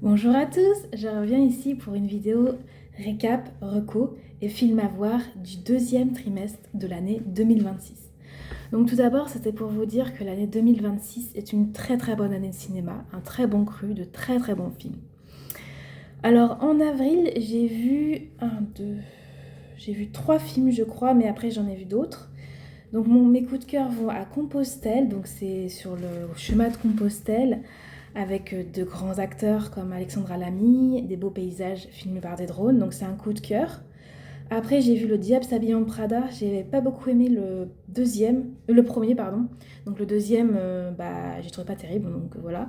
Bonjour à tous, je reviens ici pour une vidéo récap, reco et film à voir du deuxième trimestre de l'année 2026. Donc tout d'abord, c'était pour vous dire que l'année 2026 est une très très bonne année de cinéma, un très bon cru, de très très bons films. Alors en avril, j'ai vu trois films je crois, mais après j'en ai vu d'autres. Donc mes coups de cœur vont à Compostelle, donc c'est sur le chemin de Compostelle, avec de grands acteurs comme Alexandra Lamy, des beaux paysages filmés par des drones, donc c'est un coup de cœur. Après, j'ai vu Le Diable s'habille en Prada, j'ai pas beaucoup aimé le premier, pardon. Donc le deuxième, j'ai trouvé pas terrible, donc voilà.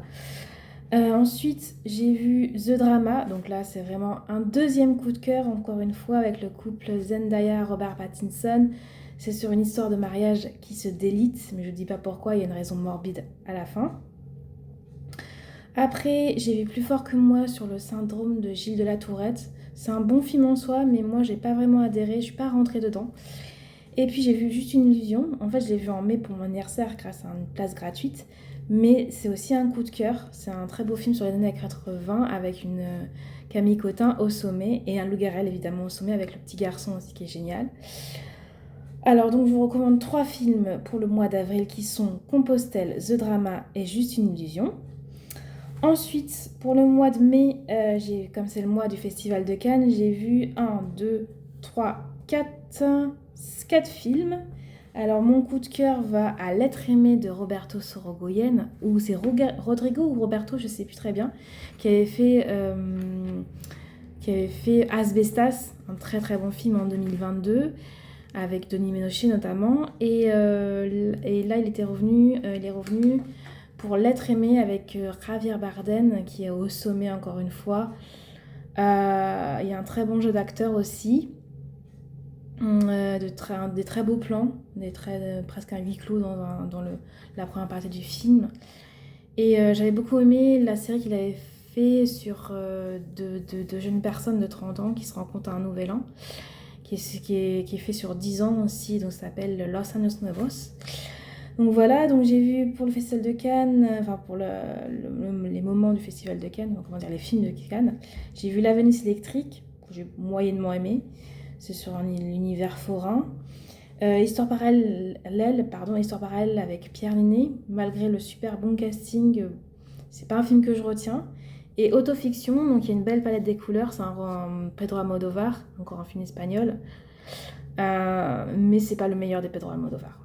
Ensuite, j'ai vu The Drama, donc là c'est vraiment un deuxième coup de cœur, encore une fois, avec le couple Zendaya-Robert Pattinson. C'est sur une histoire de mariage qui se délite, mais je dis pas pourquoi, il y a une raison morbide à la fin. Après, j'ai vu Plus fort que moi sur le syndrome de Gilles de la Tourette. C'est un bon film en soi, mais moi j'ai pas vraiment adhéré, je suis pas rentrée dedans. Et puis j'ai vu Juste une illusion. En fait, je l'ai vu en mai pour mon anniversaire grâce à une place gratuite. Mais c'est aussi un coup de cœur. C'est un très beau film sur les années 80 avec une Camille Cotin au sommet et un Lou Garrel évidemment au sommet avec le petit garçon aussi qui est génial. Alors donc je vous recommande trois films pour le mois d'avril qui sont Compostelle, The Drama et Juste une illusion. Ensuite, pour le mois de mai, comme c'est le mois du Festival de Cannes, j'ai vu 4 films. Alors, mon coup de cœur va à L'être aimé de Roberto Sorogoyen, ou c'est Rodrigo ou Roberto, je ne sais plus très bien, qui avait fait Asbestas, un très très bon film en 2022, avec Denis Ménochet notamment. Et là, il est revenu pour L'être aimé avec Javier Bardem qui est au sommet encore une fois. Il y a un très bon jeu d'acteur aussi, des très beaux plans, presque un huis clos dans la première partie du film. Et j'avais beaucoup aimé la série qu'il avait fait sur de jeunes personnes de 30 ans qui se rencontrent à un nouvel an, qui est fait sur 10 ans aussi, donc ça s'appelle Los Años Nuevos. Donc voilà, donc j'ai vu pour le Festival de Cannes, enfin pour les moments du Festival de Cannes, comment dire, les films de Cannes, j'ai vu La Venus électrique, que j'ai moyennement aimé, c'est sur un univers forain. Histoire parallèle avec Pierre Niney, malgré le super bon casting, c'est pas un film que je retiens. Et Autofiction, donc il y a une belle palette des couleurs, c'est un Pedro Almodovar, encore un film espagnol, mais c'est pas le meilleur des Pedro Almodovar.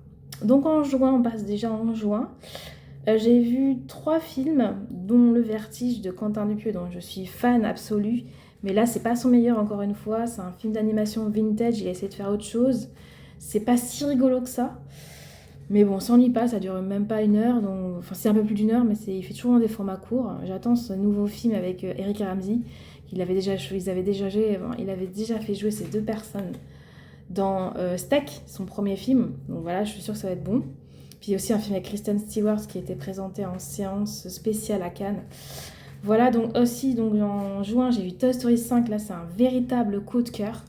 Donc en juin, on passe déjà en juin. J'ai vu 3 films, dont Le Vertige de Quentin Dupieux, dont je suis fan absolue. Mais là, c'est pas son meilleur, encore une fois. C'est un film d'animation vintage, il a essayé de faire autre chose. C'est pas si rigolo que ça. Mais bon, on s'ennuie pas, ça dure même pas 1 heure. Donc... Enfin, c'est un peu plus d'1 heure, mais il fait toujours dans des formats courts. J'attends ce nouveau film avec Eric Ramsey. Il avait déjà fait jouer ces deux personnes dans Steak, son premier film. Donc voilà, je suis sûre que ça va être bon. Puis il y a aussi un film avec Kristen Stewart qui a été présenté en séance spéciale à Cannes. Voilà, donc aussi donc en juin, j'ai vu Toy Story 5. Là, c'est un véritable coup de cœur.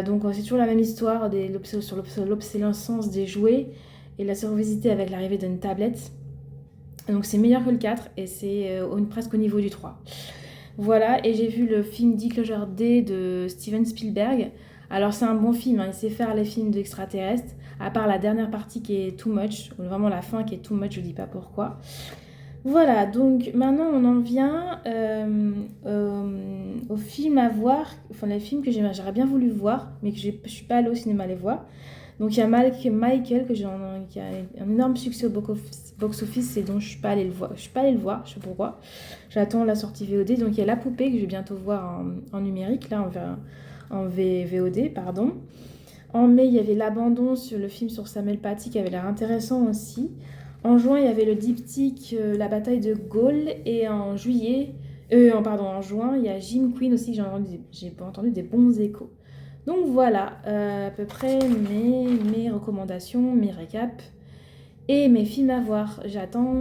Donc c'est toujours la même histoire sur l'obsolescence des jouets et la survisité avec l'arrivée d'une tablette. Donc c'est meilleur que le 4 et c'est presque au niveau du 3. Voilà, et j'ai vu le film Disclosure D de Steven Spielberg. Alors c'est un bon film, hein, il sait faire les films d'extraterrestres, à part la dernière partie qui est too much, ou vraiment la fin qui est too much, je dis pas pourquoi. Voilà, donc maintenant on en vient aux films à voir, enfin les films que j'aurais bien voulu voir, mais que je suis pas allée au cinéma les voir. Donc il y a Michael qui a un énorme succès au box-office et dont je suis pas allée le voir. Je sais pas pourquoi. J'attends la sortie VOD. Donc il y a La Poupée que je vais bientôt voir en numérique, là VOD, pardon. En mai, il y avait L'Abandon sur le film sur Samuel Paty qui avait l'air intéressant aussi. En juin, il y avait le diptyque La bataille de Gaulle. Et en juin, il y a Jim Queen aussi, j'ai entendu des bons échos. Donc voilà, à peu près mes recommandations, mes récaps et mes films à voir. J'attends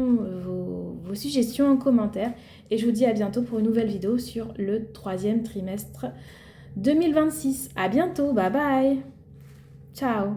vos suggestions en commentaire et je vous dis à bientôt pour une nouvelle vidéo sur le troisième trimestre 2026. À bientôt, bye bye, ciao.